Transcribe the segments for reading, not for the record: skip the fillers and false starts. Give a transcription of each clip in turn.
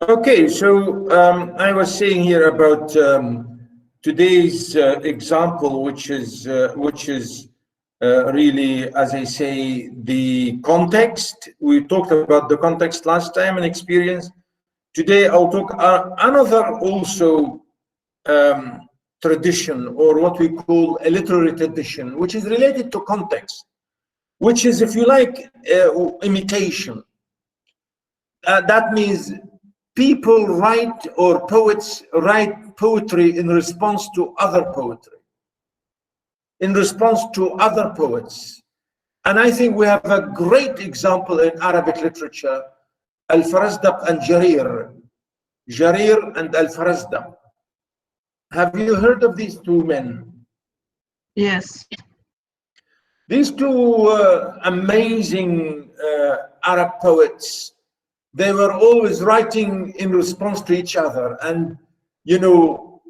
Okay, so I was saying here about today's example, which is really, as I say, the context. We talked about the context last time and experience. Today I'll talk another also tradition, or what we call a literary tradition, which is related to context, which is, if you like, imitation. That means people write, or poets write poetry in response to other poetry, in response to other poets. And I think we have a great example in Arabic literature, Al-Farazdaq and Jarir and Al-Farazdaq. Have you heard of these two men? Yes. These two amazing Arab poets, they were always writing in response to each other, and, you know,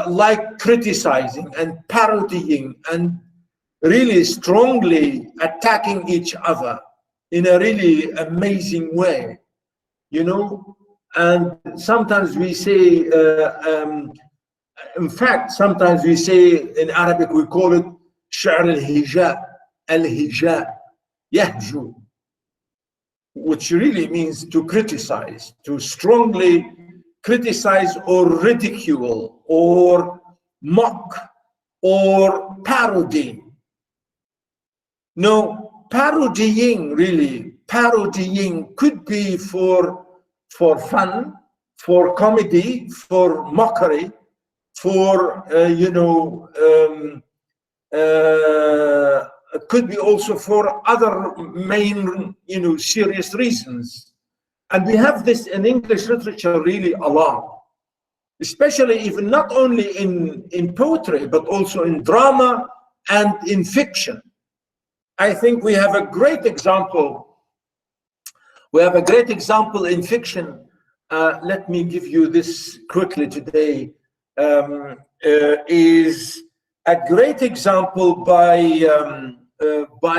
like criticizing and parodying and really strongly attacking each other in a really amazing way, you know. And sometimes we say, in fact, sometimes we say in Arabic, we call it شعر الهجاء, يهجو, which really means to criticize, to strongly criticize or ridicule or mock or parody. No, parodying, really, parodying could be for fun, for comedy, for mockery, for, you know, it could be also for other main, you know, serious reasons. And we have this in English literature really a lot, especially even not only in poetry, but also in drama and in fiction. I think we have a great example. We have a great example in fiction. Let me give you this quickly today. Is a great example by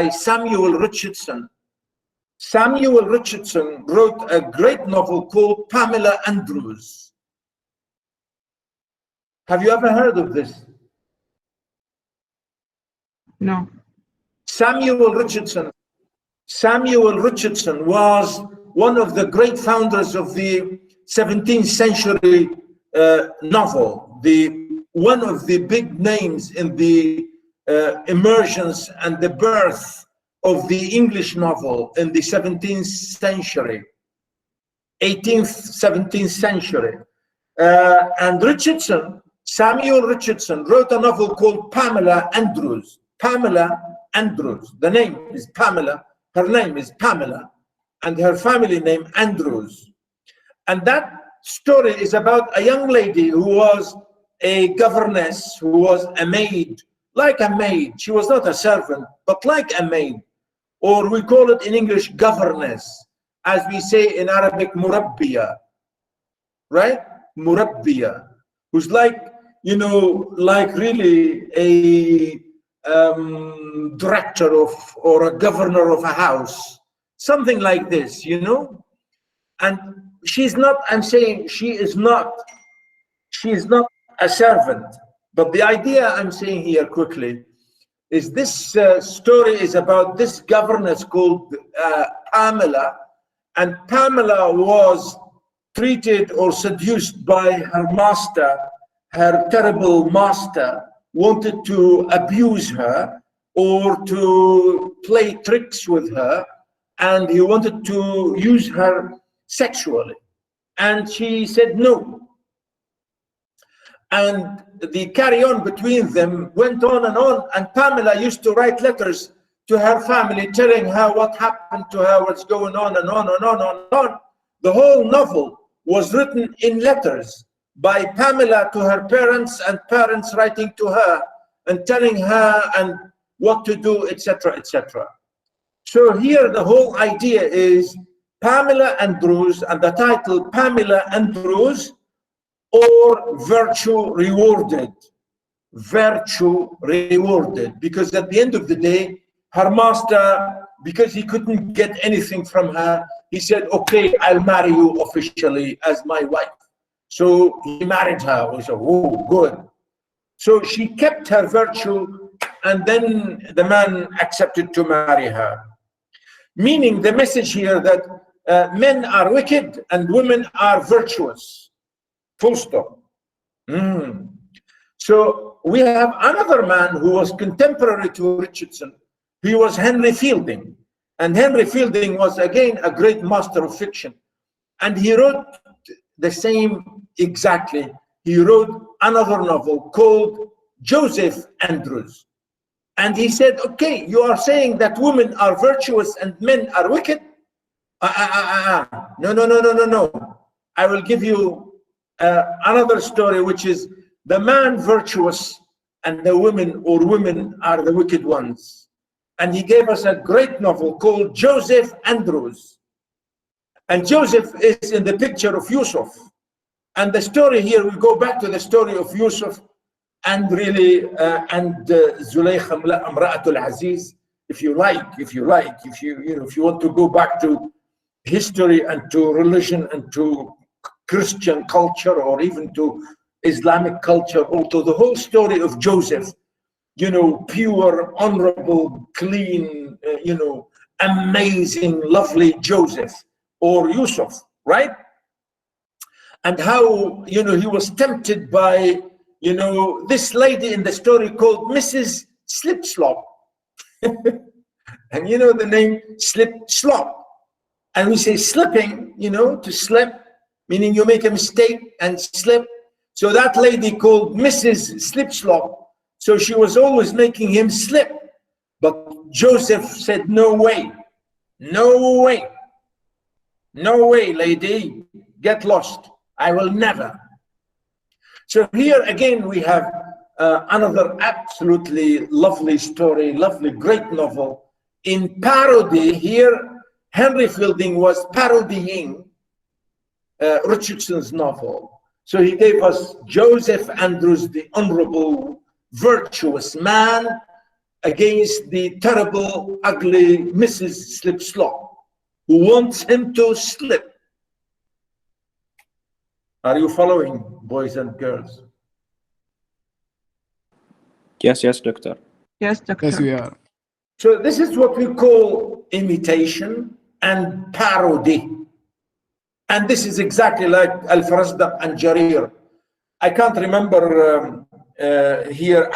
Samuel Richardson. Samuel Richardson wrote a great novel called Pamela Andrews. Have you ever heard of this? No. Samuel Richardson was one of the great founders of the 17th century novel, one of the big names in the emergence and the birth of the English novel in the 17th century, 18th, 17th century. And Samuel Richardson wrote a novel called Pamela Andrews. Pamela Andrews. The name is Pamela. Her name is Pamela, and her family name Andrews. And that story is about a young lady who was a governess, who was a maid, like a maid. She was not a servant, but like a maid, or we call it in English governess, as we say in Arabic murabbiya, right? Murabbiya, who's like, you know, like really a director of, or a governor of a house, something like this, you know. And she's not, I'm saying she is not a servant. But the idea I'm saying here quickly is this story is about this governess called Pamela, and Pamela was treated or seduced by her master. Her terrible master wanted to abuse her or to play tricks with her, and he wanted to use her sexually, and she said no. And the carry on between them went on, and Pamela used to write letters to her family telling her what happened to her, what's going on, and on and on and on. The whole novel was written in letters by Pamela to her parents, and parents writing to her and telling her and what to do, etc., etc. So here the whole idea is Pamela Andrews, and the title Pamela Andrews, or Virtue Rewarded. Virtue Rewarded, because at the end of the day, her master, because he couldn't get anything from her, he said, okay, I'll marry you officially as my wife. So he married her. We said, oh, good. So she kept her virtue, and then the man accepted to marry her. Meaning the message here that men are wicked and women are virtuous. Full stop. So we have another man who was contemporary to Richardson. He was Henry Fielding. And Henry Fielding was again a great master of fiction. And he wrote the same exactly. He wrote another novel called Joseph Andrews. And he said, okay, you are saying that women are virtuous and men are wicked? No. I will give you another story, which is the man virtuous and the women or women are the wicked ones. And he gave us a great novel called Joseph Andrews. And Joseph is in the picture of Yusuf. And the story here, we go back to the story of Yusuf and really, Zulaykha Imra'atul Aziz, if you want to go back to history and to religion and to Christian culture or even to Islamic culture, or to the whole story of Joseph, pure, honorable, clean, amazing, lovely Joseph or Yusuf, right? And how, he was tempted by, this lady in the story called Mrs. Slipslop. And the name Slip-Slop. And we say slipping, to slip, meaning you make a mistake and slip. So that lady called Mrs. Slipslop. So she was always making him slip. But Joseph said, no way, lady, get lost. I will never. So here again, we have another absolutely lovely story, lovely, great novel. In parody here, Henry Fielding was parodying Richardson's novel. So he gave us Joseph Andrews, the honorable, virtuous man, against the terrible, ugly Mrs. Slipslop, who wants him to slip. Are you following, boys and girls? Yes, doctor. Yes, doctor. Yes, we are. So this is what we call imitation and parody. And this is exactly like Al-Farazdaq and Jarir. I can't remember here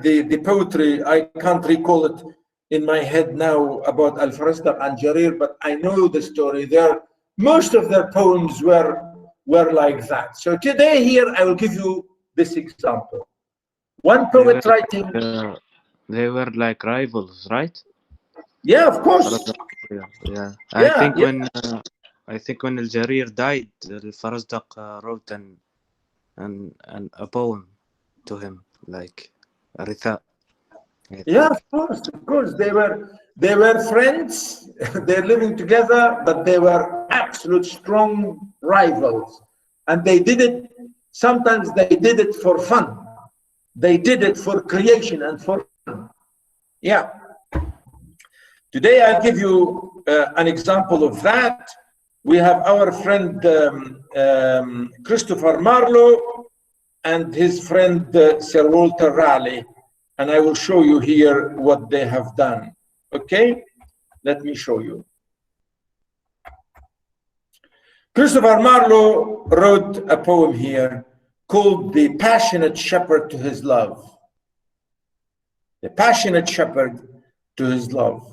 the poetry. I can't recall it in my head now about Al-Farazdaq and Jarir, but I know the story. Most of their poems were like that. So today here I will give you this example. One poet writing. They were like rivals, right? Yeah, of course. Yeah. I think when Al-Jarir died, Al-Farazdaq wrote a poem to him, like a ritha. Yeah, of course. They were friends. They're living together, but they were absolute strong rivals. And they did it. Sometimes they did it for fun. They did it for creation and for fun. Yeah. Today I'll give you an example of that. We have our friend Christopher Marlowe and his friend Sir Walter Raleigh. And I will show you here what they have done. Okay? Let me show you. Christopher Marlowe wrote a poem here called The Passionate Shepherd to His Love. The Passionate Shepherd to His Love.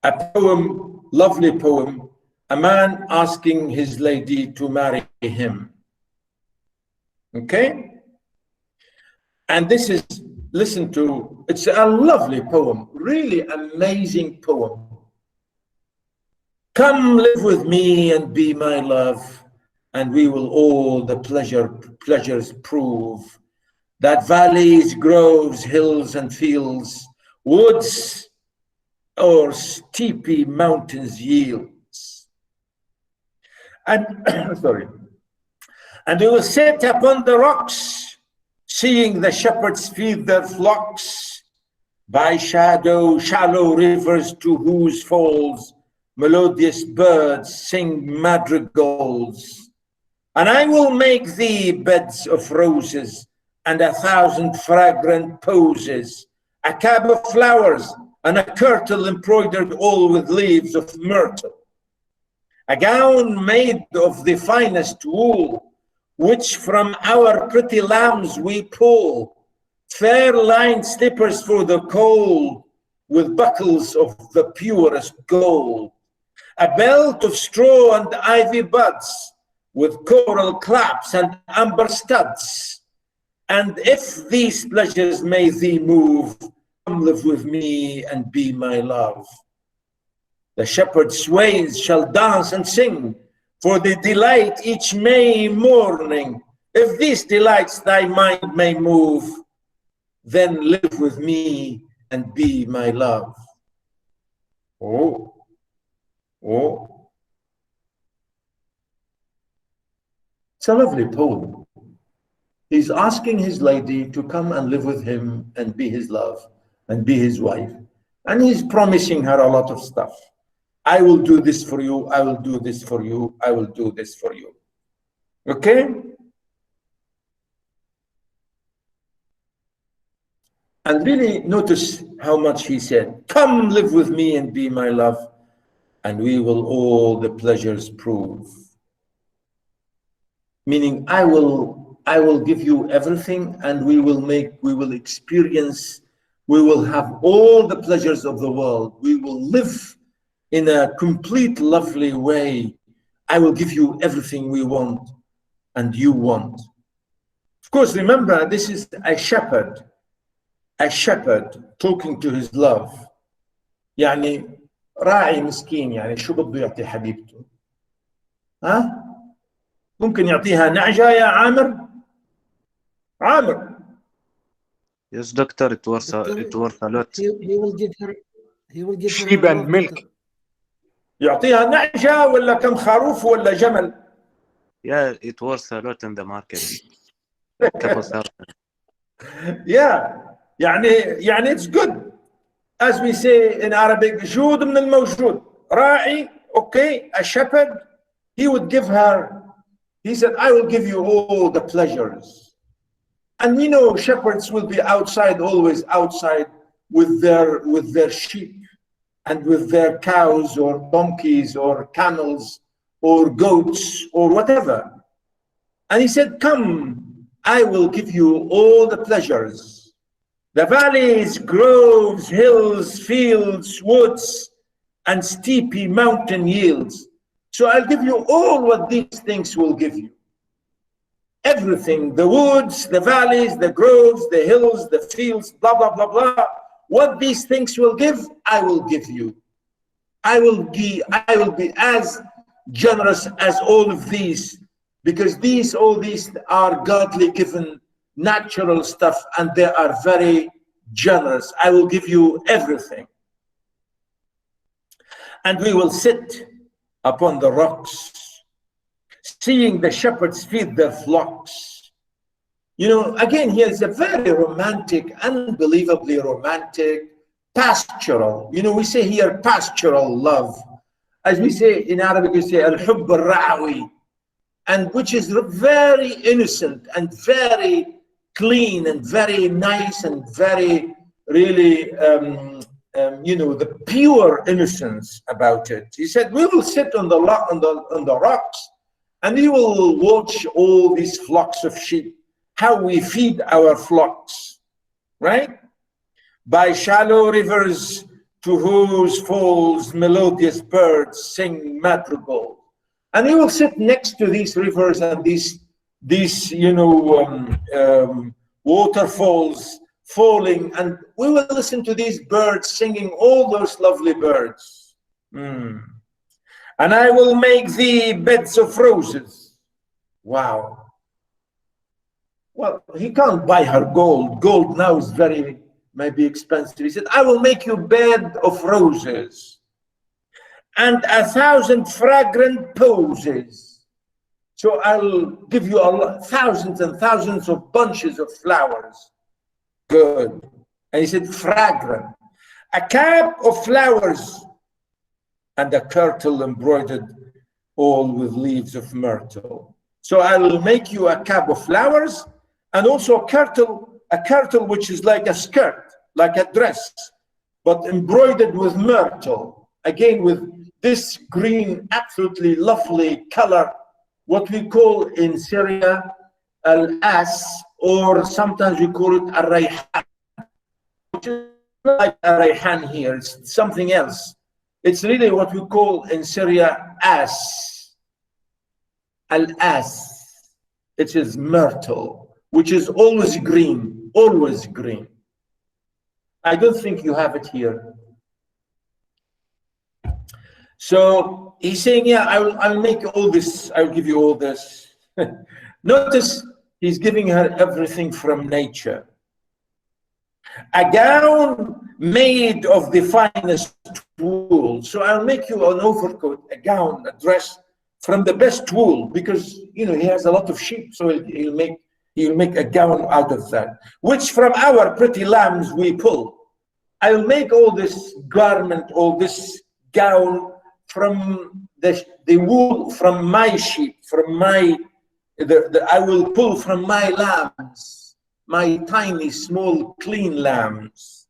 A poem, lovely poem, a man asking his lady to marry him. Okay? And this is, listen to, it's a lovely poem, really amazing poem. Come live with me and be my love, and we will all the pleasures prove, that valleys, groves, hills and fields, woods or steepy mountains yields. And sorry. And we will sit upon the rocks, seeing the shepherds feed their flocks by shallow rivers to whose falls melodious birds sing madrigals. And I will make thee beds of roses and 1,000 fragrant posies, a cap of flowers and a kirtle embroidered all with leaves of myrtle, a gown made of the finest wool, which from our pretty lambs we pull, fair lined slippers for the cold, with buckles of the purest gold, a belt of straw and ivy buds, with coral claps and amber studs. And if these pleasures may thee move, come live with me and be my love. The shepherd swains shall dance and sing for the delight each May morning. If these delights thy mind may move, then live with me and be my love. Oh, oh. It's a lovely poem. He's asking his lady to come and live with him and be his love and be his wife. And he's promising her a lot of stuff. I will do this for you. I will do this for you. I will do this for you. Okay? And really notice how much he said, come live with me and be my love, and we will all the pleasures prove. Meaning I will give you everything, and we will experience, we will have all the pleasures of the world. We will live in a complete lovely way. I will give you everything we want and you want. Of course, remember, this is a shepherd talking to his love. يعني راعي مسكين، يعني شو بده يعطي حبيبته؟ ها؟ ممكن يعطيها نعجة يا عامر؟ عامر. Yes, doctor, it worth a lot. He will give her sheep and milk. يعطيها نعجة ولا كم خروف ولا جمل؟ Yeah, it worth a lot in the market. Yeah, يعني it's good. As we say in Arabic, جود من الموجود. راعي, okay, a shepherd, he would give her, he said, I will give you all the pleasures. And you know, shepherds will be outside, always outside with their sheep and with their cows or donkeys or camels or goats or whatever. And he said, come, I will give you all the pleasures. The valleys, groves, hills, fields, woods, and steepy mountain yields. So I'll give you all what these things will give you. Everything, the woods, the valleys, the groves, the hills, the fields, blah, blah, blah, blah. What these things will give, I will give you. I will be as generous as all of these, because all these are godly given natural stuff, and they are very generous. I will give you everything. And we will sit upon the rocks, seeing the shepherds feed their flocks. You know, again, here is a very romantic, unbelievably romantic, pastoral. You know, we say here pastoral love. As we say in Arabic, we say al-hubb al-ra'wi, and which is very innocent and very clean and very nice and very really, you know, the pure innocence about it. He said, we will sit on the rocks, and we will watch all these flocks of sheep, how we feed our flocks, right? By shallow rivers to whose falls melodious birds sing madrigal. And we will sit next to these rivers and these you know, waterfalls falling, and we will listen to these birds singing, all those lovely birds. And I will make thee beds of roses. Wow. Well, he can't buy her gold. Gold now is very, maybe expensive. He said, I will make you bed of roses and 1,000 fragrant posies. So I'll give you thousands and thousands of bunches of flowers. Good. And he said, fragrant. A cap of flowers and a kirtle embroidered all with leaves of myrtle. So I'll make you a cap of flowers, and also a kirtle which is like a skirt, like a dress, but embroidered with myrtle. Again, with this green, absolutely lovely color, what we call in Syria al-as, or sometimes we call it al-rayhan, which is not like al-rayhan here, it's something else. It's really what we call in Syria as, al-as. It is myrtle, which is always green, always green. I don't think you have it here. So he's saying, yeah, I'll make all this, I'll give you all this. Notice he's giving her everything from nature. A gown made of the finest wool. So I'll make you an overcoat, a gown, a dress from the best wool, because you know he has a lot of sheep, so he'll make a gown out of that, which from our pretty lambs we pull. I'll make all this garment, all this gown from the wool from my sheep, from my, I will pull from my lambs, my tiny, small, clean lambs.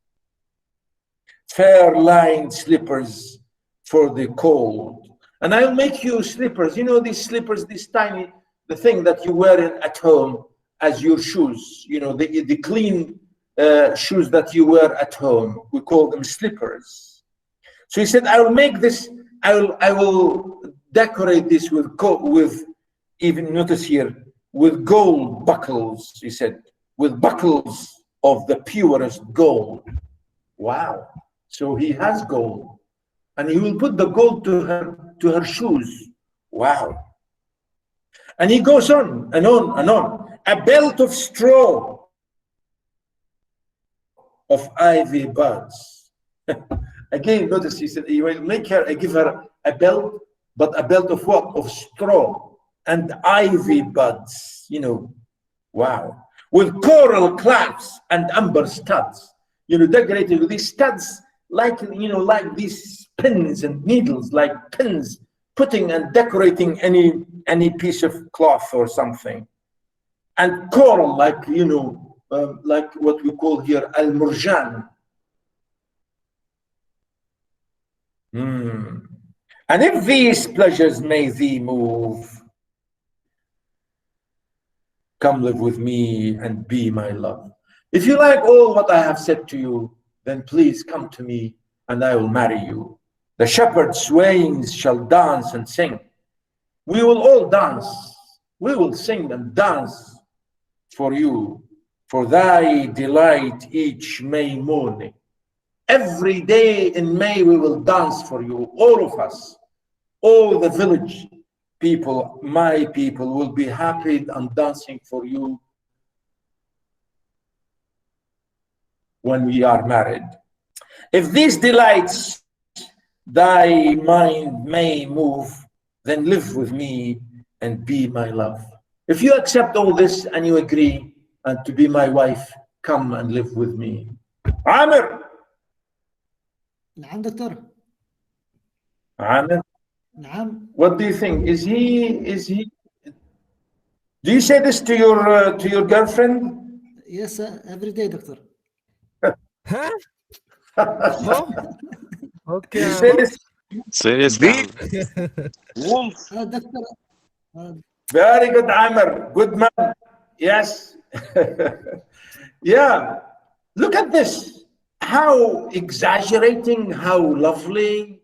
Fair lined slippers for the cold. And I'll make you slippers, you know, these slippers, this tiny, the thing that you wear at home as your shoes, you know, the clean shoes that you wear at home. We call them slippers. So he said, I will make this, I will decorate this with even, notice here, with gold buckles, he said, with buckles of the purest gold. Wow. So he has gold. And he will put the gold to her shoes. Wow. And he goes on and on and on. A belt of straw of ivy buds. Again, notice he said he will make her, give her a belt, but a belt of what? Of straw and ivy buds, you know. Wow. With coral clasps and amber studs, you know, decorated with these studs, like, you know, like these pins and needles, like pins, putting and decorating any piece of cloth or something. And coral, like, you know, like what we call here al-murjan. And if these pleasures may thee move, come live with me and be my love. If you like all what I have said to you, then please come to me and I will marry you. The shepherd swains shall dance and sing. We will all dance. We will sing and dance for you, for thy delight each May morning. Every day in May we will dance for you, all of us, all the village people, my people will be happy and dancing for you when we are married. If these delights thy mind may move, then live with me and be my love. If you accept all this and you agree and to be my wife, come and live with me. Amir. نعم دكتور. Amir. نعم. What do you think? Is he? Do you say this to your girlfriend? Yes, every day, doctor. Huh? Oh, okay. You say this? Seriously? Wolf. Doctor. Very good, Amir. Good man. Yes. Yeah. Look at this. How exaggerating, how lovely,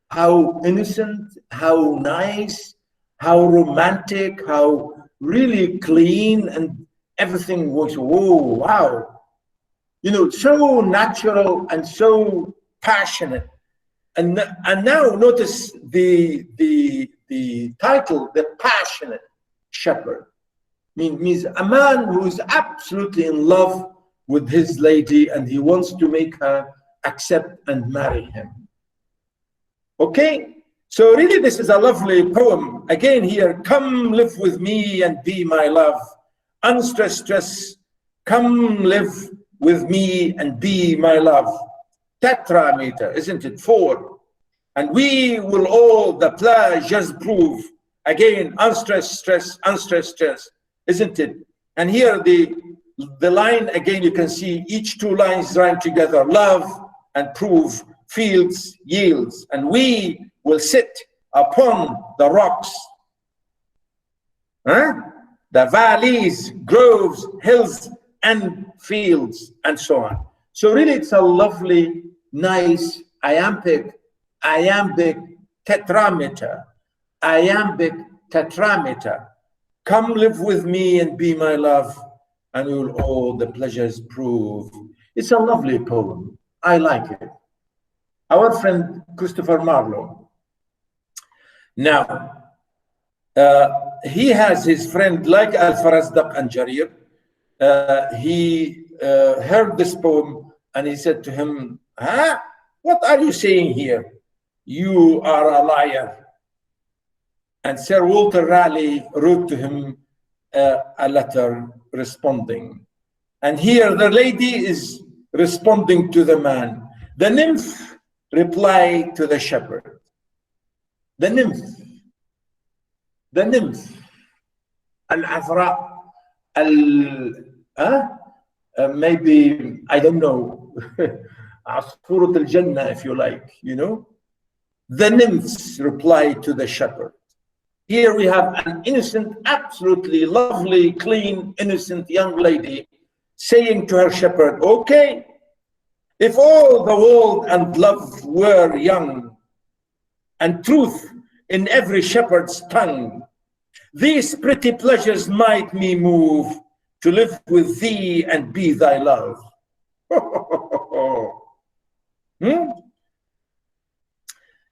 how innocent, how nice, how romantic, how really clean, and everything was, oh, wow. You know, so natural and so passionate. And now notice the title, The Passionate Shepherd. Means a man who is absolutely in love with his lady and he wants to make her accept and marry him. Okay, so really this is a lovely poem. Again here, come live with me and be my love. Unstressed stress, come live with me and be my love. Tetrameter, isn't it? 4. and we will all the pleasures prove. Again, unstressed stress, unstressed stress, isn't it? And here the line again, you can see each two lines rhyme together. Love and prove, fields, yields, and we will sit upon the rocks, the valleys, groves, hills, and fields, and so on. So really, it's a lovely, nice iambic tetrameter. Iambic tetrameter. Come live with me and be my love, and you'll all the pleasures prove. It's a lovely poem. I like it. Our friend Christopher Marlowe. Now, he has his friend like Al-Farazdaq and Jarir. He heard this poem and he said to him, what are you saying here? You are a liar. And Sir Walter Raleigh wrote to him a letter responding. And here the lady is responding to the man. The nymph replied to the shepherd. The nymph. Al-Afra, maybe, I don't know, Asfurat al-Jannah, if you like, you know. The nymphs replied to the shepherd. Here we have an innocent, absolutely lovely, clean, innocent young lady saying to her shepherd, okay, if all the world and love were young, and truth in every shepherd's tongue, these pretty pleasures might me move to live with thee and be thy love.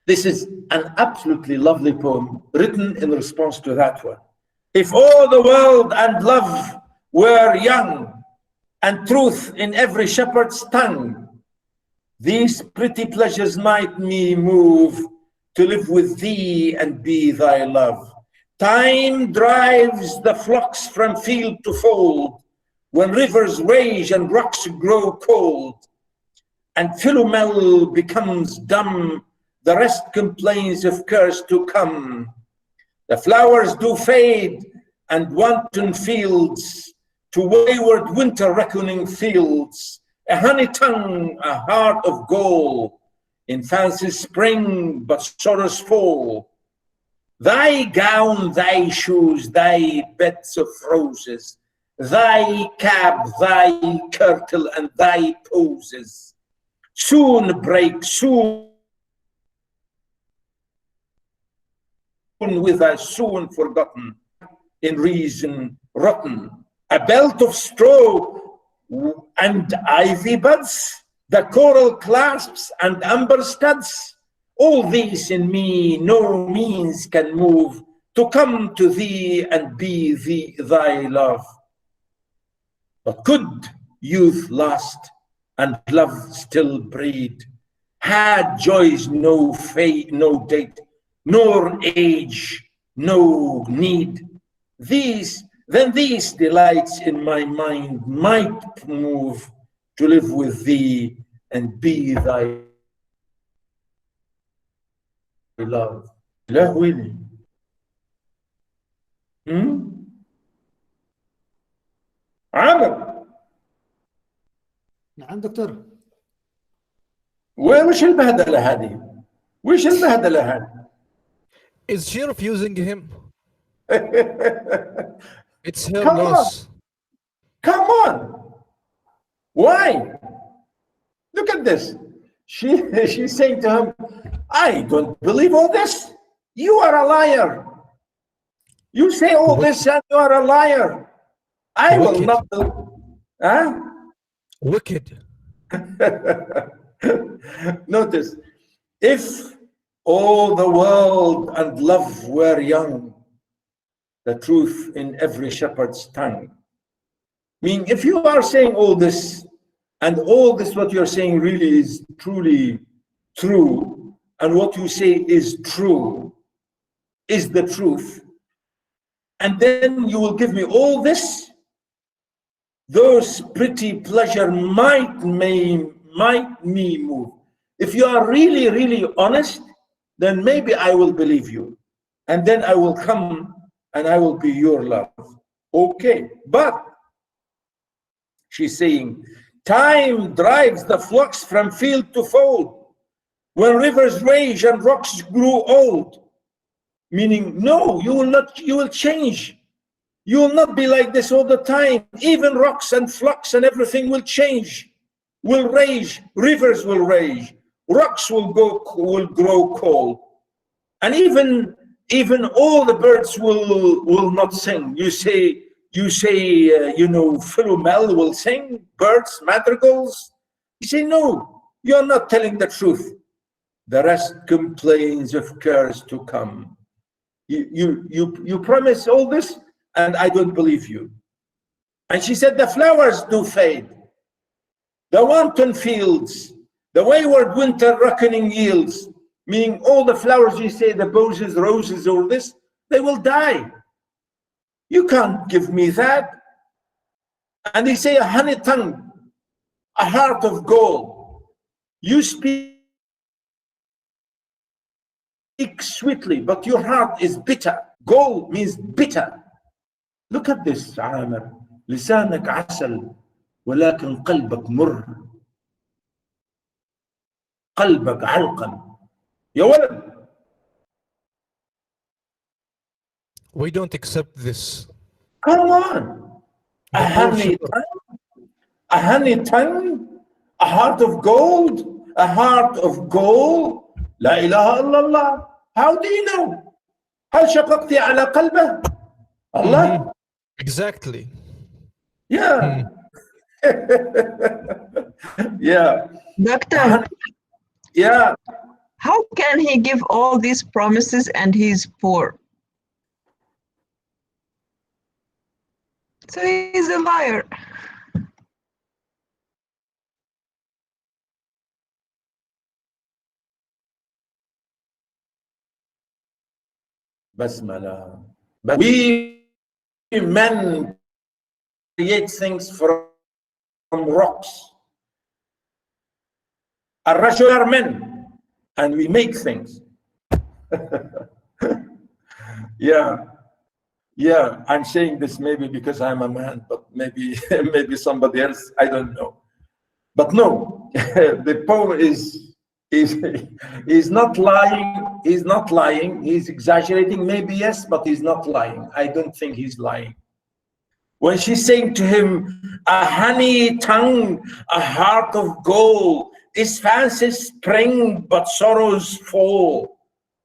This is an absolutely lovely poem written in response to that one. If all the world and love were young, and truth in every shepherd's tongue, these pretty pleasures might me move to live with thee and be thy love. Time drives the flocks from field to fold, when rivers rage and rocks grow cold, and Philomel becomes dumb, the rest complains of curse to come. The flowers do fade, and wanton fields to wayward winter reckoning fields, a honey tongue, a heart of gold, in fancy's spring, but sorrow's fall. Thy gown, thy shoes, thy beds of roses, thy cap, thy kirtle, and thy poses soon break, soon with us, soon forgotten, in reason rotten. A belt of straw and ivy buds, the coral clasps and amber studs, all these in me no means can move to come to thee and be thy love. But could youth last and love still breed, had joys no fate, no date, nor age, no need, then these delights in my mind might move to live with thee and be thy love. لا ويلي. عامر. نعم دكتور. وش البهدلة هذه؟ وش البهدلة هذه؟ Is she refusing him? It's her Come loss. on. Come on. Why? Look at this. She's saying to him, I don't believe all this. You are a liar. You say all this and you are a liar. I will not. Huh? Wicked. Notice, if all the world and love were young, the truth in every shepherd's tongue. I mean, if you are saying all this, and all this what you're saying really is truly true, and what you say is true, is the truth, and then you will give me all this, those pretty pleasure might me move. If you are really, really honest, then maybe I will believe you. And then I will come and I will be your love. Okay, but she's saying, time drives the flocks from field to fold. When rivers rage and rocks grew old. Meaning, no, you will not, you will change. You will not be like this all the time. Even rocks and flocks and everything will change, will rage, rivers will rage, rocks will grow cold. And even all the birds will not sing. You say, Philomel will sing, birds, madrigals. You say, no, you're not telling the truth. The rest complains of cares to come. You promise all this, and I don't believe you. And she said, the flowers do fade, the wanton fields, the wayward winter reckoning yields. Meaning all the flowers you say, the posies, roses, all this, they will die. You can't give me that. And they say a honey tongue, a heart of gold. You speak sweetly, but your heart is bitter. Gold means bitter. Look at this, عامر. لسانك عسل ولكن قلبك مر. قلبك علقم. يا ولد. We don't accept this. Come on. A honey tongue, a heart of gold, a heart of gold. لا إله إلا الله. How do you know? هل شققت على قلبه؟ Allah. Exactly. Yeah. Yeah. Doctor, Yeah. how can he give all these promises and he's poor? So he's a liar. Basmala. But we men create things from rocks. الرجل are men, and we make things. Yeah, I'm saying this maybe because I'm a man, but maybe somebody else, I don't know. But no, the poem is not lying. He's not lying. He's exaggerating, maybe yes, but he's not lying. I don't think he's lying. When she's saying to him, a honey tongue, a heart of gold, is fancy spring, but sorrows fall.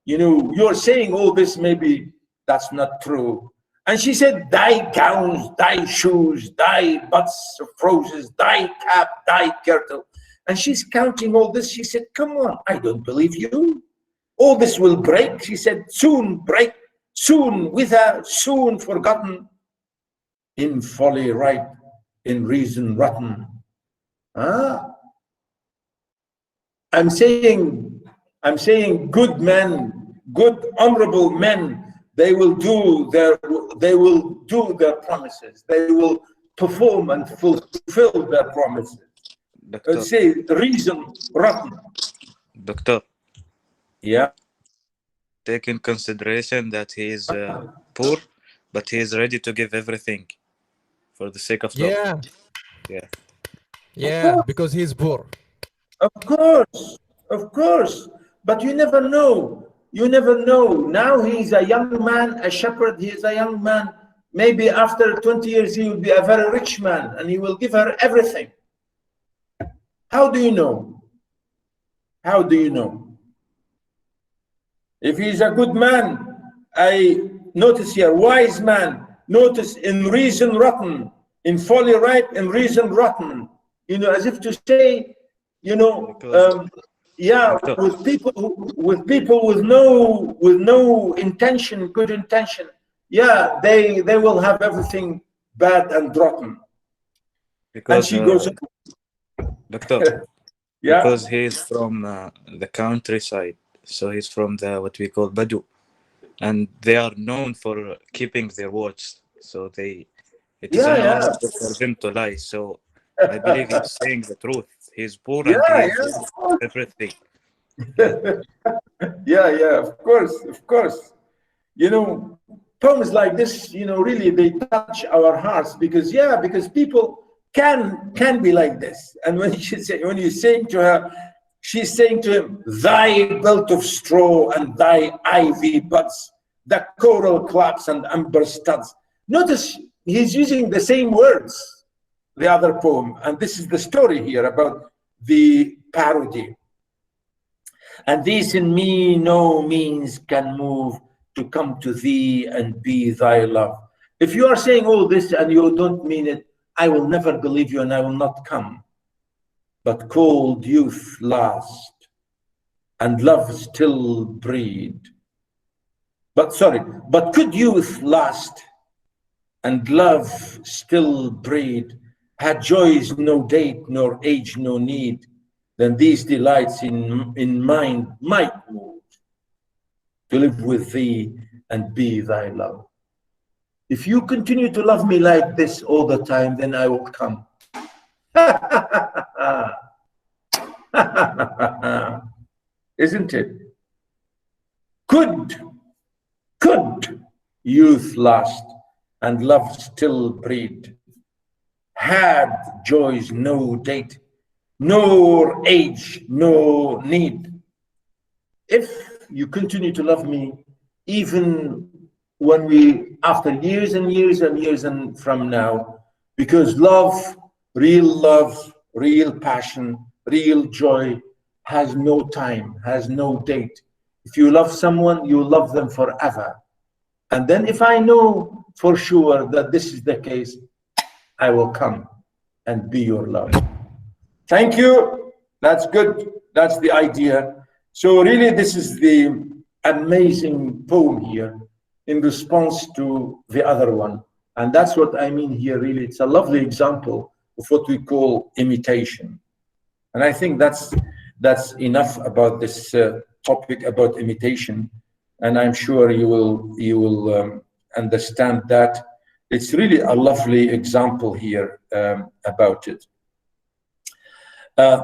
You're saying all this, maybe that's not true. And she said, thy gowns, thy shoes, thy butts of roses, thy cap, thy kirtle. And she's counting all this. She said, come on, I don't believe you. All this will break. She said, soon break, soon wither, soon forgotten. In folly right, in reason rotten. I'm saying good men, good honorable men, they will do their promises. They will perform and fulfill their promises. Doctor, Let's say reason rotten. Doctor, Yeah. take in consideration that he is poor, but he is ready to give everything for the sake of love. Yeah, because he's poor. Of course. But you never know. You never know. Now he's a young man, a shepherd. He is a young man. Maybe after 20 years, he will be a very rich man and he will give her everything. How do you know? How do you know? If he's a good man, I notice here, wise man, notice in reason rotten, in folly right, in reason rotten. As if to say, with people with no intention, good intention, they will have everything bad and rotten. Because and she goes, Doctor, because he is from the countryside, so he's from the what we call Badu, and they are known for keeping their words. So it is unlawful for them to lie. So I believe he's saying the truth. He's poor and he has everything. Yeah, of course, of course. You know, poems like this, you know, really they touch our hearts because, yeah, because people can be like this. And when when you're saying to her, she's saying to him, thy belt of straw and thy ivy buds, the coral claps and amber studs. Notice he's using the same words, the other poem. And this is the story here about the parody. And this in me no means can move to come to thee and be thy love. If you are saying all this and you don't mean it, I will never believe you and I will not come. But cold youth last and love still breed. But could youth last and love still breed, had joys no date nor age no need, then these delights in mind might move to live with thee and be thy love. If you continue to love me like this all the time, then I will come. Isn't it? Could youth last and love still breed, had joys no date, nor age, no need. If you continue to love me, even when we, after years and years and years and from now, because love, real passion, real joy has no time, has no date. If you love someone, you love them forever. And then if I know for sure that this is the case, I will come and be your love. Thank you. That's good. That's the idea. So really, this is the amazing poem here in response to the other one. And that's what I mean here, really. It's a lovely example of what we call imitation. And I think that's enough about this topic about imitation. And I'm sure you will understand that. It's really a lovely example here about it.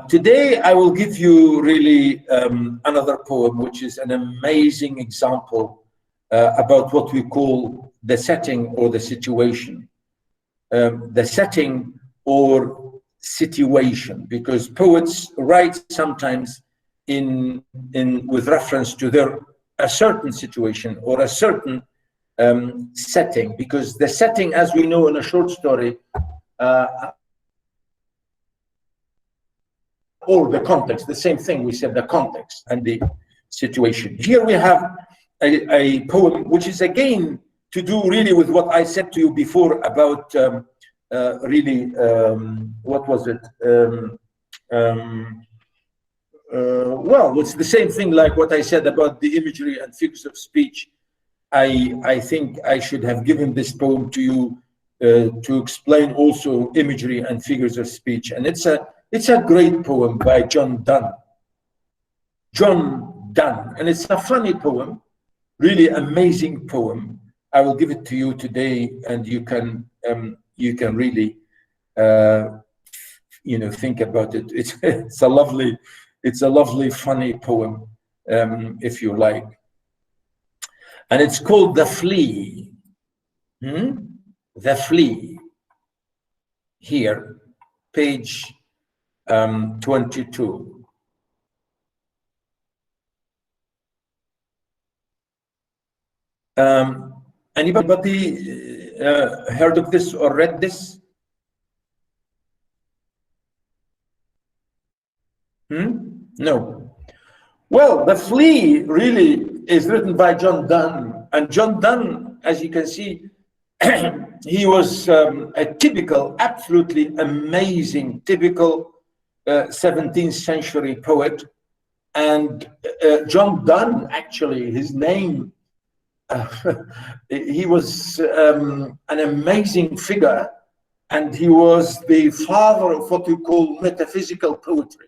Today, I will give you really another poem, which is an amazing example about what we call the setting or the situation. The setting or situation, because poets write sometimes with reference to a certain situation or a certain setting, because the setting, as we know in a short story, or the context, the same thing, we said the context and the situation. Here we have a poem which is again to do really with what I said to you before about what was it? Well, it's the same thing like what I said about the imagery and figures of speech. I think I should have given this poem to you to explain also imagery and figures of speech. And it's a great poem by John Donne. John Donne, and it's a funny poem, really amazing poem. I will give it to you today, and you can really think about it. It's a lovely funny poem, if you like. And it's called The Flea. The Flea. Here, page 22. Anybody heard of this or read this? No. Well, The Flea really is written by John Donne. And John Donne, as you can see, he was a typical, absolutely amazing, typical 17th century poet. And John Donne, actually, his name, he was an amazing figure, and he was the father of what we call metaphysical poetry.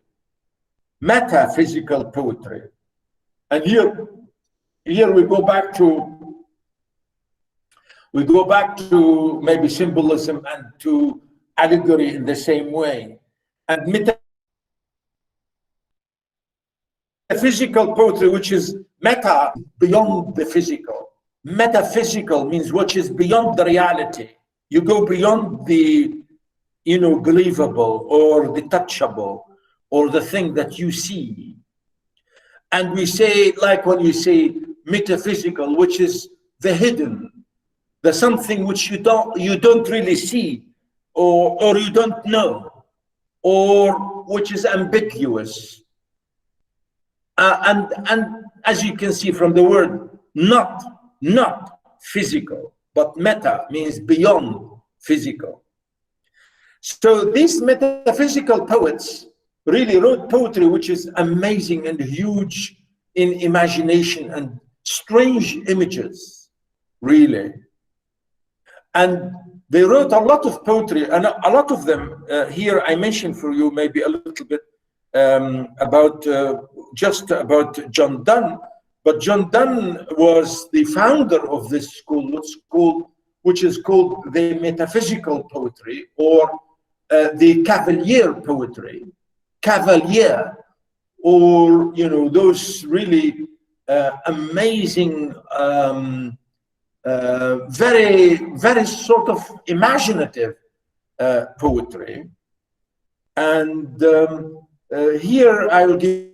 Metaphysical poetry. And here we go back to maybe symbolism and to allegory in the same way. And metaphysical poetry, which is meta, beyond the physical. Metaphysical means which is beyond the reality. You go beyond the, believable or the touchable or the thing that you see. And we say, like when you say metaphysical, which is the hidden, the something which you don't really see, or you don't know, or which is ambiguous. And as you can see from the word, not physical, but meta means beyond physical. So these metaphysical poets really wrote poetry which is amazing and huge in imagination and strange images, really. And they wrote a lot of poetry, and a lot of them here I mentioned for you maybe a little bit about John Donne. But John Donne was the founder of this school, which is called the metaphysical poetry, or the cavalier poetry. Cavalier, or those really amazing, very, very sort of imaginative poetry. And here I will give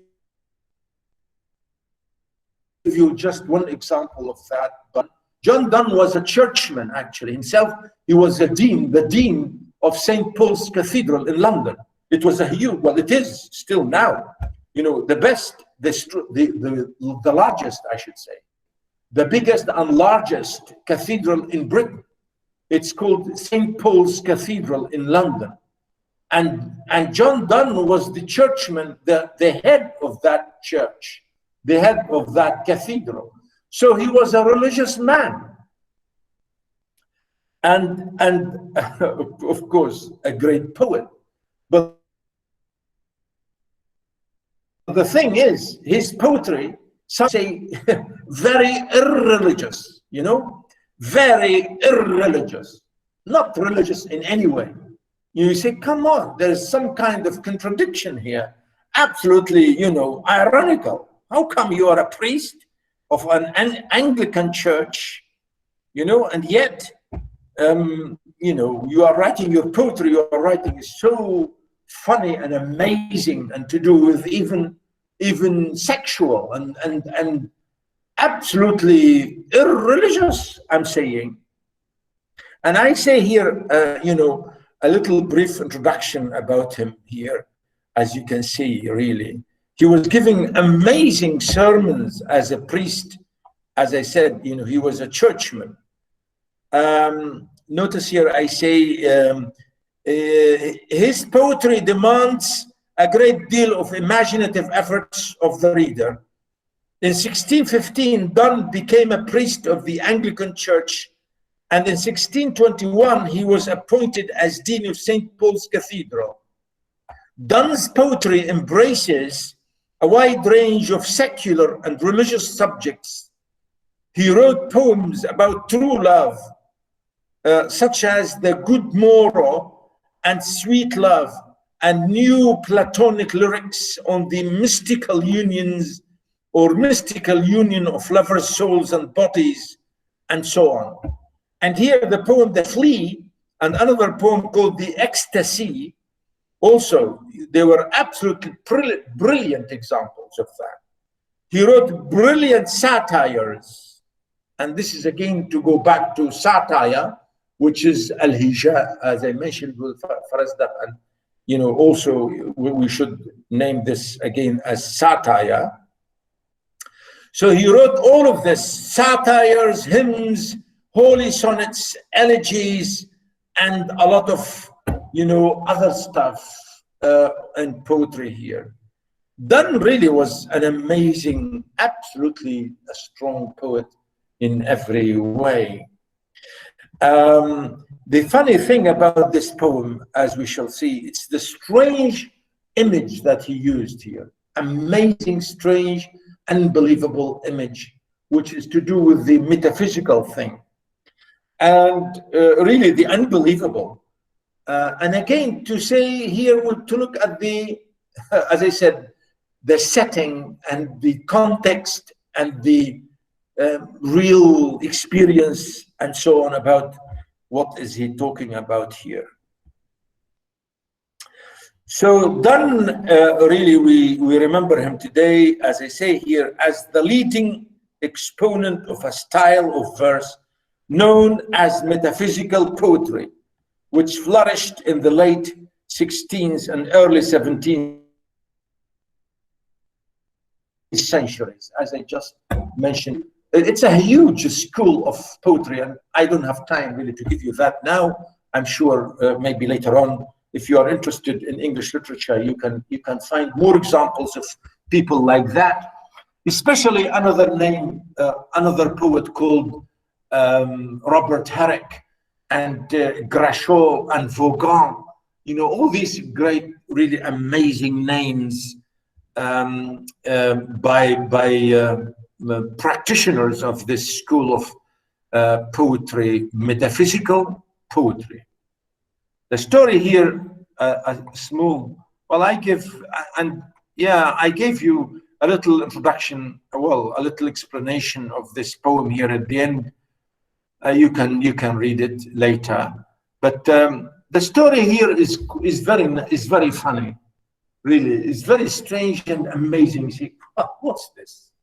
you just one example of that. But John Donne was a churchman, actually himself. He was the dean of St. Paul's Cathedral in London. It was a huge, well, it is still now, the best, the largest, I should say, the biggest and largest cathedral in Britain. It's called St. Paul's Cathedral in London. And John Donne was the churchman, the head of that church, the head of that cathedral. So he was a religious man. And of course, a great poet. But the thing is, his poetry, some say, very irreligious, very irreligious, not religious in any way. You say, come on, there's some kind of contradiction here. Absolutely, ironical. How come you are a priest of an Anglican church, and yet, you are writing your poetry, you are writing is so funny and amazing, and to do with even sexual and absolutely irreligious, I'm saying. And I say here, a little brief introduction about him here, as you can see, really. He was giving amazing sermons as a priest. As I said, he was a churchman. Notice here, I say, his poetry demands a great deal of imaginative efforts of the reader. In 1615, Donne became a priest of the Anglican Church, and in 1621, he was appointed as Dean of St. Paul's Cathedral. Donne's poetry embraces a wide range of secular and religious subjects. He wrote poems about true love, such as the good morrow and sweet love, and new Platonic lyrics on the mystical unions or mystical union of lovers' souls and bodies, and so on. And here the poem The Flea and another poem called The Ecstasy, also, they were absolutely brilliant examples of that. He wrote brilliant satires, and this is again to go back to satire, which is al-hija, as I mentioned with Farazdaq, and also we should name this again as satire. So he wrote all of this: satires, hymns, holy sonnets, elegies, and a lot of other stuff and poetry here. Donne really was an amazing, absolutely a strong poet in every way. The funny thing about this poem, as we shall see, it's the strange image that he used here. Amazing, strange, unbelievable image, which is to do with the metaphysical thing. And really the unbelievable. And again, to say here, to look at the, as I said, the setting and the context and the real experience and so on about what is he talking about here. So Donne, really, we remember him today, as I say here, as the leading exponent of a style of verse known as metaphysical poetry, which flourished in the late 16th and early 17th centuries, as I just mentioned. It's a huge school of poetry, and I don't have time really to give you that now. I'm sure maybe later on, if you are interested in English literature, you can find more examples of people like that. Especially another name, another poet called Robert Herrick and Grachot and Vaughan. You know, all these great, really amazing names by practitioners of this school of poetry, metaphysical poetry. The story here, a small, well, I gave you a little introduction, well, a little explanation of this poem here at the end. You can read it later, but the story here is very funny, really. It's very strange and amazing. See, what's this?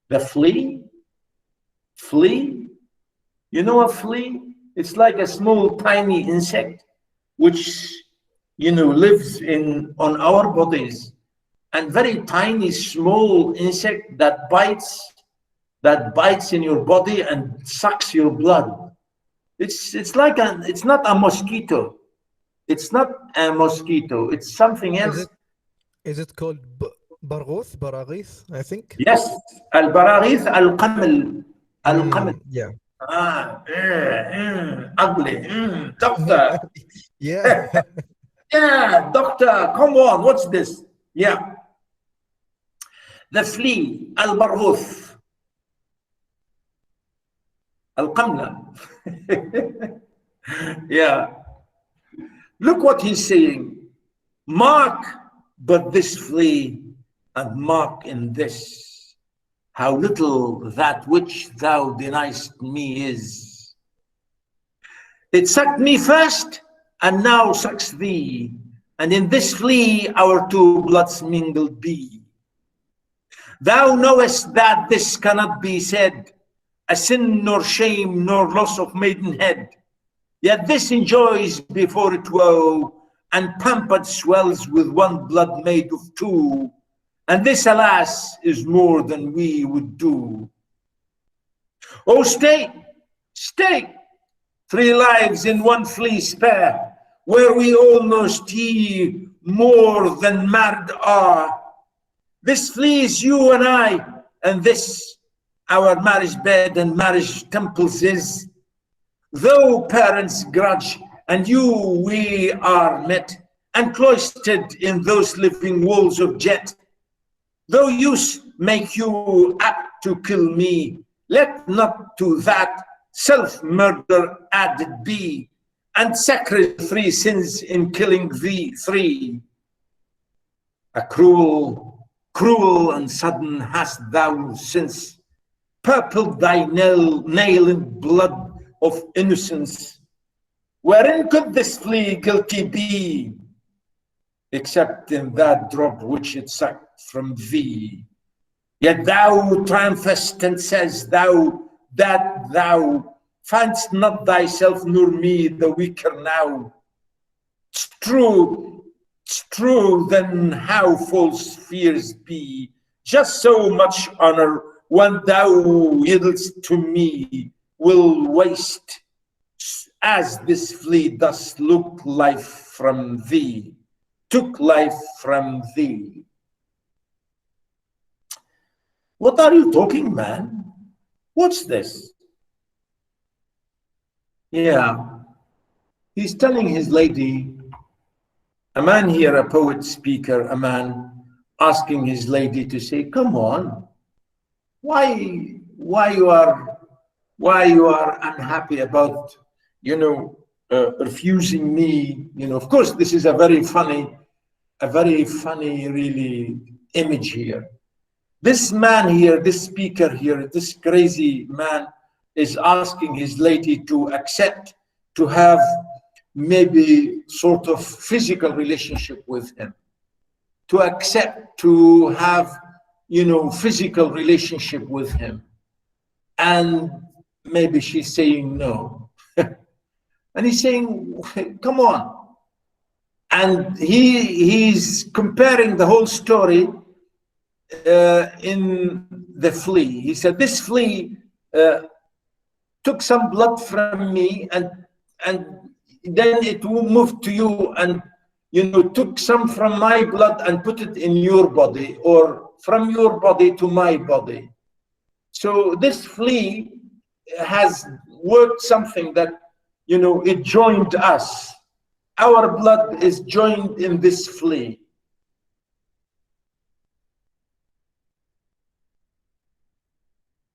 The flea? Flea? You know a flea? It's like a small, tiny insect, which, you know, lives on our bodies, and very tiny, small insect that bites in your body and sucks your blood. It's like it's not a mosquito. It's not a mosquito. It's something else. Is it called Baraghith, I think? Yes, al-Baraghith, al-Qaml. Al-Qaml. Yeah. Ugly. Doctor. Yeah. Yeah, doctor, come on, what's this? Yeah. The flea, al-Barghuth. Al-Qamla. Yeah. Look what he's saying. Mark but this flea, and mark in this, how little that which thou deniest me is. It sucked me first, and now sucks thee, and in this flea our two bloods mingled be. Thou knowest that this cannot be said, a sin nor shame nor loss of maidenhead, yet this enjoys before it woe, and pampered swells with one blood made of two, and this, alas, is more than we would do. Oh, stay, stay, 3 lives in one flea spare, where we almost ye more than mad are. This flea is you and I, and this our marriage bed and marriage temples is. Though parents grudge, and you we are met, and cloistered in those living walls of jet. Though use make you apt to kill me, let not to that self-murder added be, and sacred 3 sins in killing thee 3. A cruel, cruel and sudden hast thou since purpled thy nail in blood of innocence. Wherein could this flea guilty be, except in that drop which it sucked from thee? Yet thou triumphest and says thou that thou find'st not thyself nor me the weaker now. It's true, then how false fears be, just so much honor when thou yieldest to me will waste, as this flea does look life from thee, took life from thee. What are you talking, man? What's this? Yeah, he's telling his lady, a man here, a poet speaker, a man asking his lady to say, come on, why you are unhappy about, you know, refusing me? You know, of course, this is a very funny a very funny, really, image here. This man here, this speaker here, this crazy man is asking his lady to accept to have maybe sort of physical relationship with him, to accept to have, you know, physical relationship with him. And maybe she's saying no. And he's saying, come on. And he's comparing the whole story in the flea. He said, this flea took some blood from me, and then it moved to you, and you know, took some from my blood and put it in your body, or from your body to my body. So this flea has worked something that, you know, it joined us. Our blood is joined in this flea.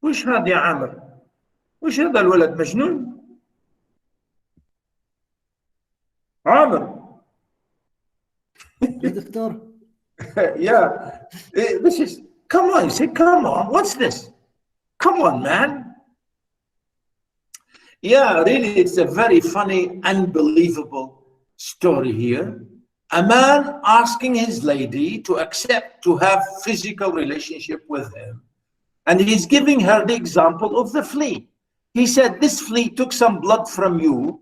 وش هذا يا عامر؟ وش هذا الولد مجنون؟ عامر. يا دكتور. Yeah, this is, come on, you say, come on, what's this? Come on, man. Yeah, really, it's a very funny, unbelievable story here. A man asking his lady to accept to have physical relationship with him. And he's giving her the example of the flea. He said, this flea took some blood from you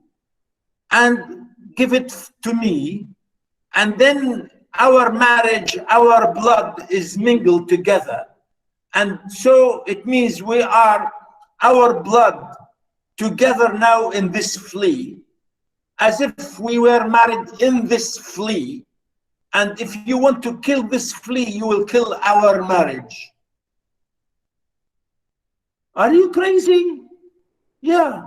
and give it to me. And then our marriage, our blood is mingled together. And so it means we are, our blood together now in this flea, as if we were married in this flea. And if you want to kill this flea, you will kill our marriage. Are you crazy? Yeah.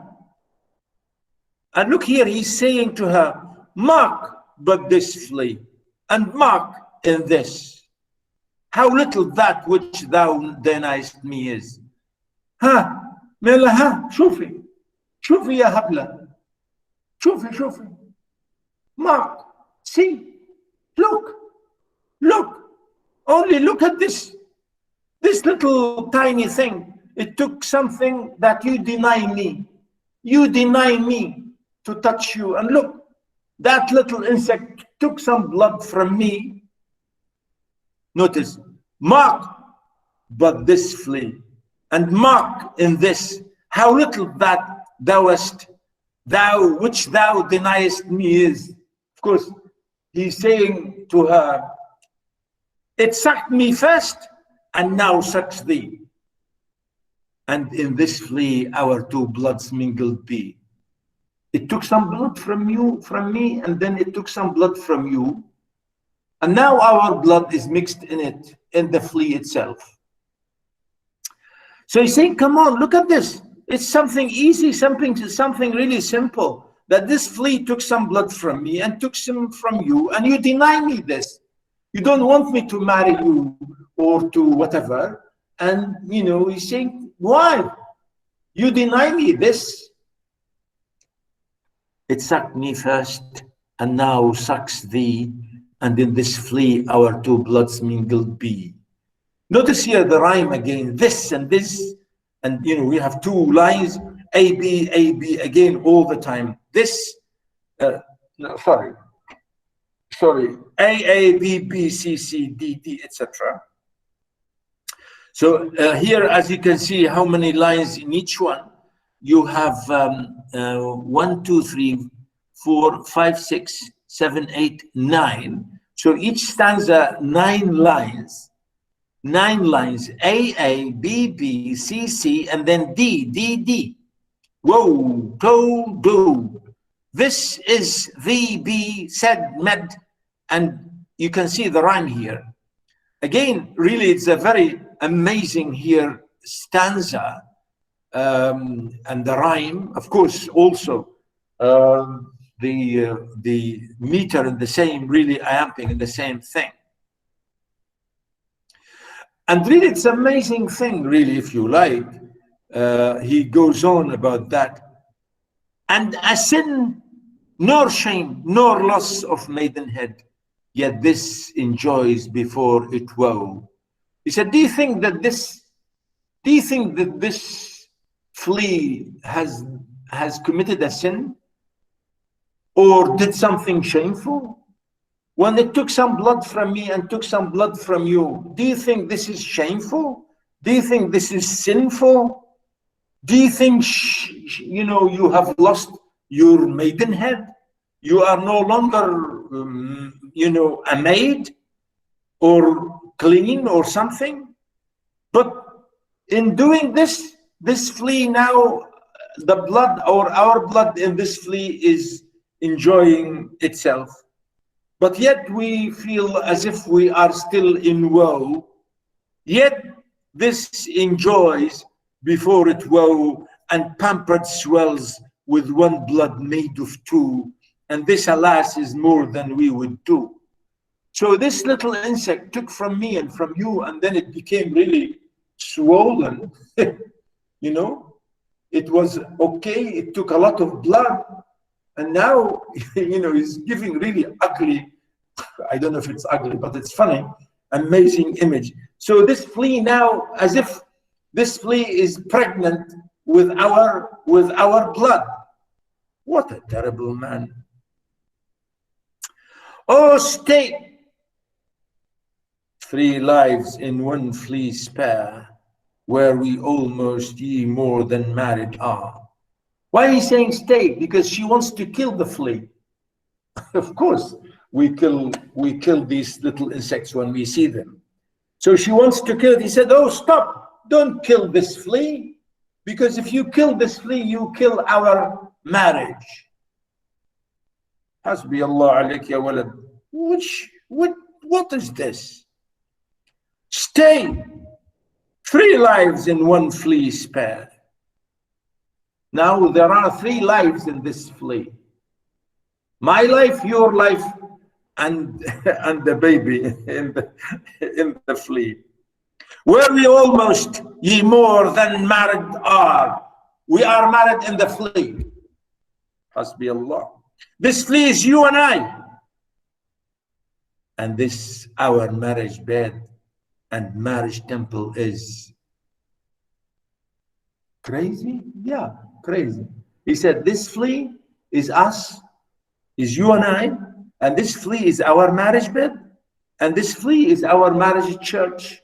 And look here, he's saying to her, mark but this flea, and mark in this, how little that which thou deniest me is. ها مالها شوفي شوفي يا هبلة شوفي شوفي. Mark, see, look, only look at this little tiny thing. It took something that you deny me. You deny me to touch you. And look, that little insect took some blood from me. Notice, mark but this flea, and mark in this, how little that thou which thou deniest me is. Of course, he's saying to her, it sucked me first, and now sucks thee. And in this flea, our two bloods mingled be. It took some blood from you, from me, and then it took some blood from you. And now our blood is mixed in it, in the flea itself. So he's saying, come on, look at this. It's something easy, something really simple. That this flea took some blood from me and took some from you, and you deny me this. You don't want me to marry you or to whatever. And, you know, he's saying, why? You deny me this. It sucked me first, and now sucks thee, and in this flea our two bloods mingled be. Notice here the rhyme again, this and this, and you know, we have two lines, A, B, again all the time. This, no, sorry, A, B, C, D, etc. So here, as you can see, how many lines in each one? You have 1, 2, 3, 4, 5, 6, 7, 8, 9. So each stanza 9 lines. 9 lines. A, B, C, and then D. Whoa, do. This is the, be, said, med, and you can see the rhyme here. Again, really, it's a very amazing here stanza. And the rhyme, of course, also the meter and the same, really iambic and the same thing. And really, it's an amazing thing, really, if you like. He goes on about that. And a sin, nor shame, nor loss of maidenhead, yet this enjoys before it woe. He said, do you think that this flea has committed a sin or did something shameful? When it took some blood from me and took some blood from you, do you think this is shameful? Do you think this is sinful? Do you think, you have lost your maidenhead? You are no longer, a maid or clean or something? But in doing this flea now, the blood or our blood in this flea is enjoying itself. But yet we feel as if we are still in woe. Yet this enjoys before it woe, and pampered swells with one blood made of two. And this, alas, is more than we would do. So this little insect took from me and from you, and then it became really swollen. It was okay. It took a lot of blood. And now, he's giving really ugly, I don't know if it's ugly, but it's funny, amazing image. So this flea now, as if this flea is pregnant with our blood. What a terrible man. Oh, stay. 3 lives in one flea spare, where we almost ye more than married are. Why is he saying stay? Because she wants to kill the flea. Of course, we kill these little insects when we see them. So she wants to kill it. He said, oh, stop, don't kill this flea, because if you kill this flea, you kill our marriage. Hasbi Allah alayk ya walad. What is this? Stay. 3 lives in one flea spare. Now there are 3 lives in this flea. My life, your life, and the baby in the flea. Where we almost ye more than married are. We are married in the flea. Hasbi Allah. This flea is you and I. And this our marriage bed and marriage temple is crazy? Yeah, crazy. He said, this flea is us, is you and I, and this flea is our marriage bed, and this flea is our marriage church.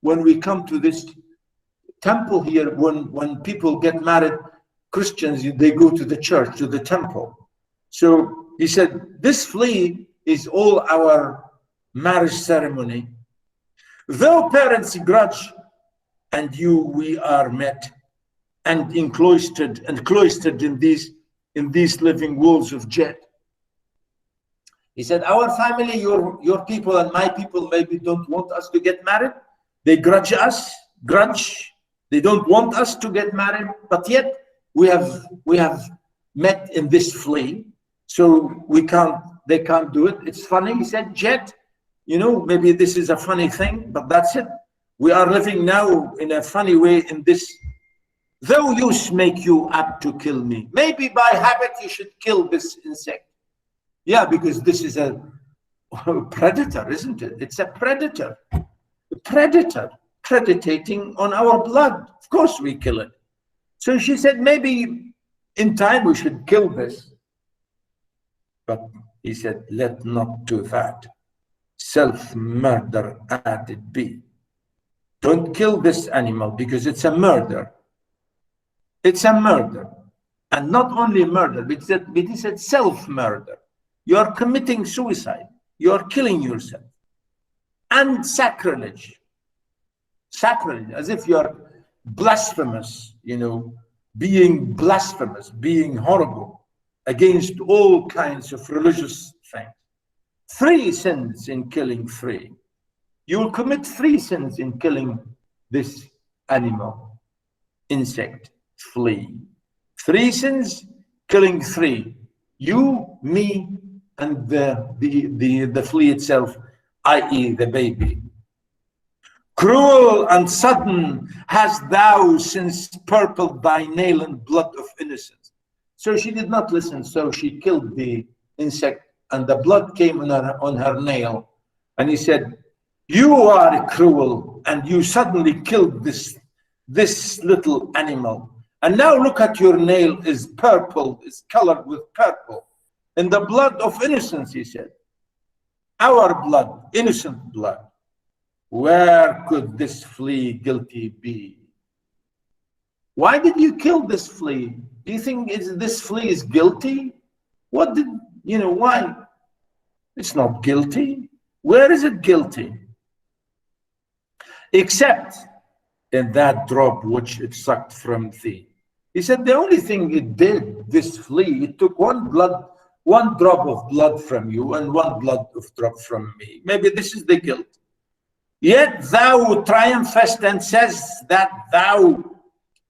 When we come to this temple here, when people get married, Christians, they go to the church, to the temple. So he said, this flea is all our marriage ceremony. Though parents grudge, and you we are met, and cloistered in these living walls of jet. He said, our family, your people and my people maybe don't want us to get married. They grudge. They don't want us to get married, but yet we have met in this flea, so they can't do it. It's funny, he said, jet, maybe this is a funny thing, but that's it. We are living now in a funny way in this. Though use make you apt to kill me. Maybe by habit you should kill this insect. Yeah, because this is a predator, isn't it? It's a predator. A predator predating on our blood. Of course we kill it. So she said, maybe in time we should kill this. But he said, let not do that. Self-murder added be. Don't kill this animal because it's a murder. It's a murder. And not only murder, but he said self-murder. You are committing suicide. You are killing yourself. And sacrilege. Sacrilege, as if you are blasphemous, being blasphemous, being horrible against all kinds of religious things. 3 sins in killing 3. You will commit 3 sins in killing this animal, insect, flea. 3 sins, killing 3. You, me, and the flea itself, i.e. the baby. Cruel and sudden hast thou since purpled thy nail and blood of innocence. So she did not listen, so she killed the insect and the blood came on her nail. And he said, you are cruel, and you suddenly killed this little animal. And now look at your nail is purple, is colored with purple. In the blood of innocence, he said. Our blood, innocent blood. Where could this flea guilty be? Why did you kill this flea? Do you think this flea is guilty? What did, why? It's not guilty. Where is it guilty? Except in that drop which it sucked from thee. He said the only thing it did, this flea, it took one drop of blood from you and one drop from me. Maybe this is the guilt. Yet thou triumphest and says that thou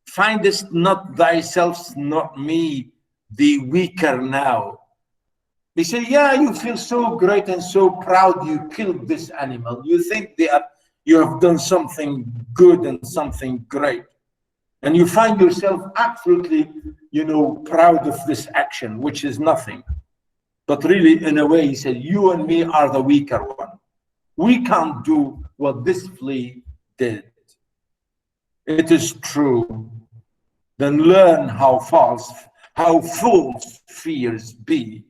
findest not thyself, not me, the weaker now. They say, yeah, you feel so great and so proud you killed this animal. You think you have done something good and something great. And you find yourself absolutely, proud of this action, which is nothing. But really, in a way, he said, you and me are the weaker one. We can't do what this flea did. It is true. Then learn how false fears be.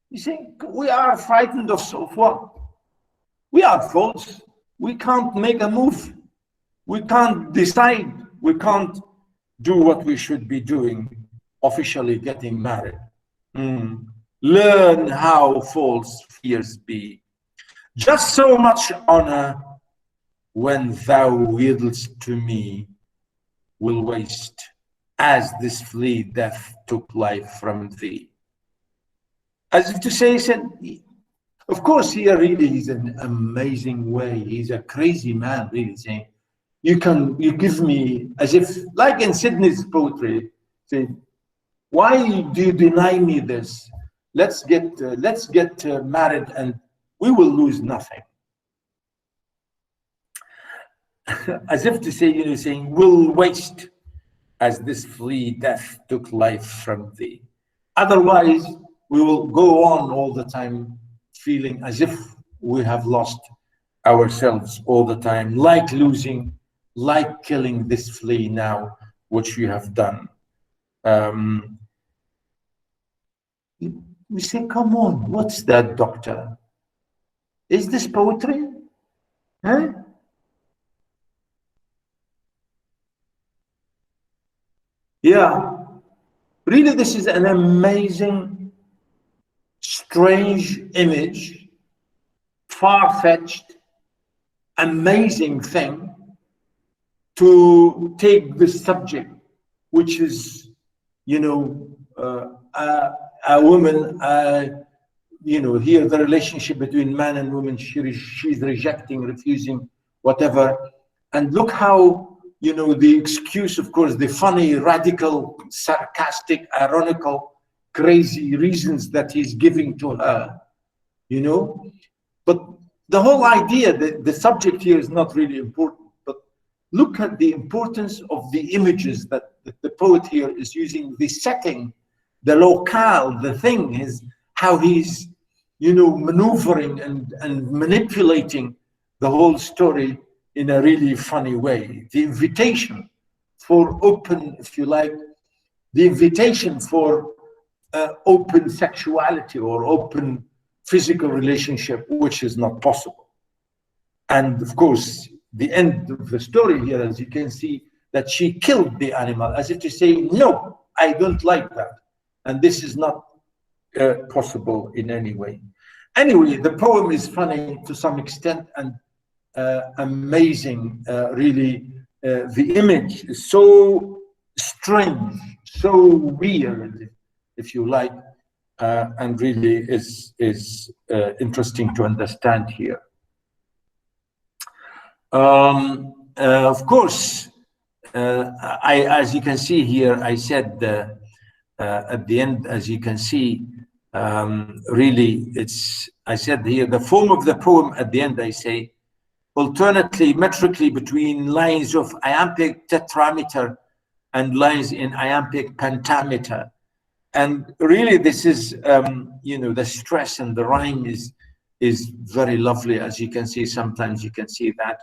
You see, we are frightened of what? We are false. We can't make a move. We can't decide. We can't do what we should be doing, officially getting married. Learn how false fears be. Just so much honor when thou yieldest to me will waste, as this flea death took life from thee. As if to say, he said, of course, here really is an amazing way. He's a crazy man, really saying, you give me, as if, like in Sidney's poetry, saying, why do you deny me this? Let's get married and we will lose nothing. As if to say, saying, we'll waste as this flea death took life from thee. Otherwise, we will go on all the time feeling as if we have lost ourselves all the time, like losing, like killing this flea now, which we have done. We say, come on, what's that, doctor? Is this poetry? Huh? Yeah, really, this is an amazing, strange image, far-fetched, amazing thing to take this subject, which is, a woman, here the relationship between man and woman, she's rejecting, refusing, whatever. And look how, the excuse, of course, the funny, radical, sarcastic, ironical, crazy reasons that he's giving to her, But the whole idea, the subject here is not really important, but look at the importance of the images that the poet here is using, the setting, the locale, the thing is how he's, maneuvering and manipulating the whole story in a really funny way. The invitation for open, if you like, the invitation for open sexuality or open physical relationship, which is not possible. And of course, the end of the story here, as you can see, that she killed the animal, as if to say, no, I don't like that. And this is not possible in any way. Anyway, the poem is funny to some extent and amazing, really. The image is so strange, so weird, if you like, and really is interesting to understand here. Of course, as you can see here, I said at the end, as you can see, really, I said here, the form of the poem at the end, I say, alternately, metrically between lines of iambic tetrameter and lines in iambic pentameter, And really, this is, you know, the stress and the rhyme is very lovely, as you can see. Sometimes you can see that,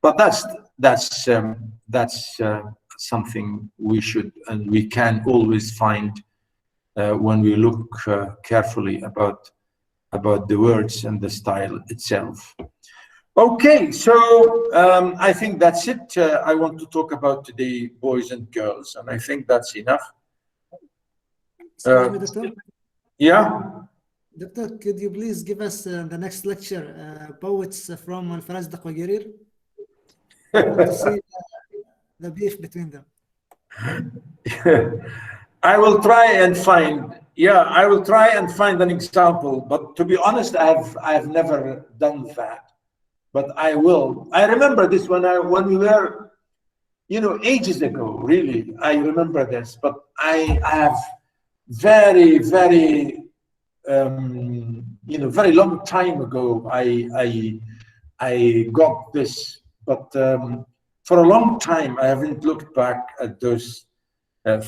but that's something we should and we can always find when we look carefully about the words and the style itself. Okay, so I think that's it. I want to talk about today, boys and girls, and I think that's enough. Excuse me, Doctor. Yeah. Doctor, could you please give us the next lecture, poets from Al-Farazdak wa Jarir? I want to see the beef between them. I will try and find. Yeah, I will try and find an example. But to be honest, I've never done that. But I will. I remember this when we were, you know, ages ago. Really, I remember this. But I have very, very, you know, very long time ago. I got this, but for a long time I haven't looked back at those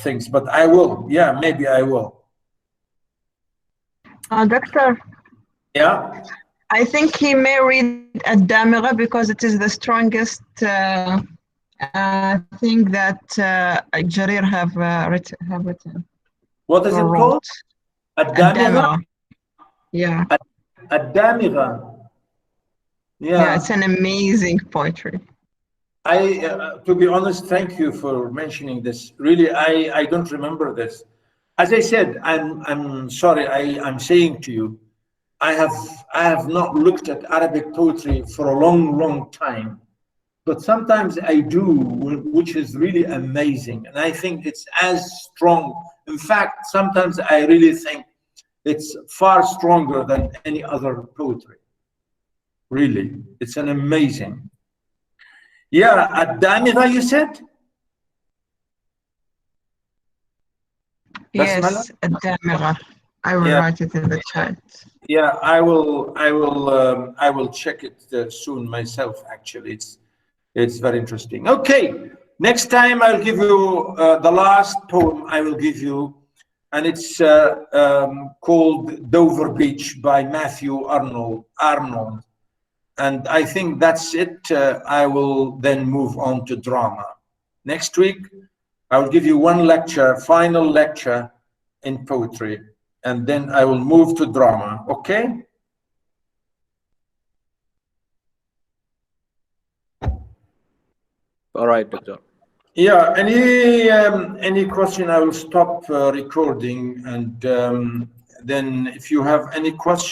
things. But I will. Yeah, maybe I will. Doctor. Yeah. I think he may read Ad-Damigha because it is the strongest thing that Jarir have written. What is it called? Ad-Damigha? Yeah. Ad-Damigha. Yeah, it's an amazing poetry. To be honest, thank you for mentioning this. Really, I don't remember this. As I said, I'm sorry. I'm saying to you, I have not looked at Arabic poetry for a long time, but sometimes I do, which is really amazing, and I think it's as strong. In fact, sometimes I really think it's far stronger than any other poetry. Really, it's an amazing. Yeah, Ad-Damigha, you said? Yes, Ad-Damigha. I will write it in the chat. Yeah, I will check it soon myself. Actually, it's very interesting. Okay, next time I'll give you the last poem. I will give you, and it's called Dover Beach by Matthew Arnold. And I think that's it. I will then move on to drama. Next week, I will give you one lecture, final lecture in poetry, and then I will move to drama, okay? All right, Doctor. Yeah, any question, I will stop recording, and then if you have any question,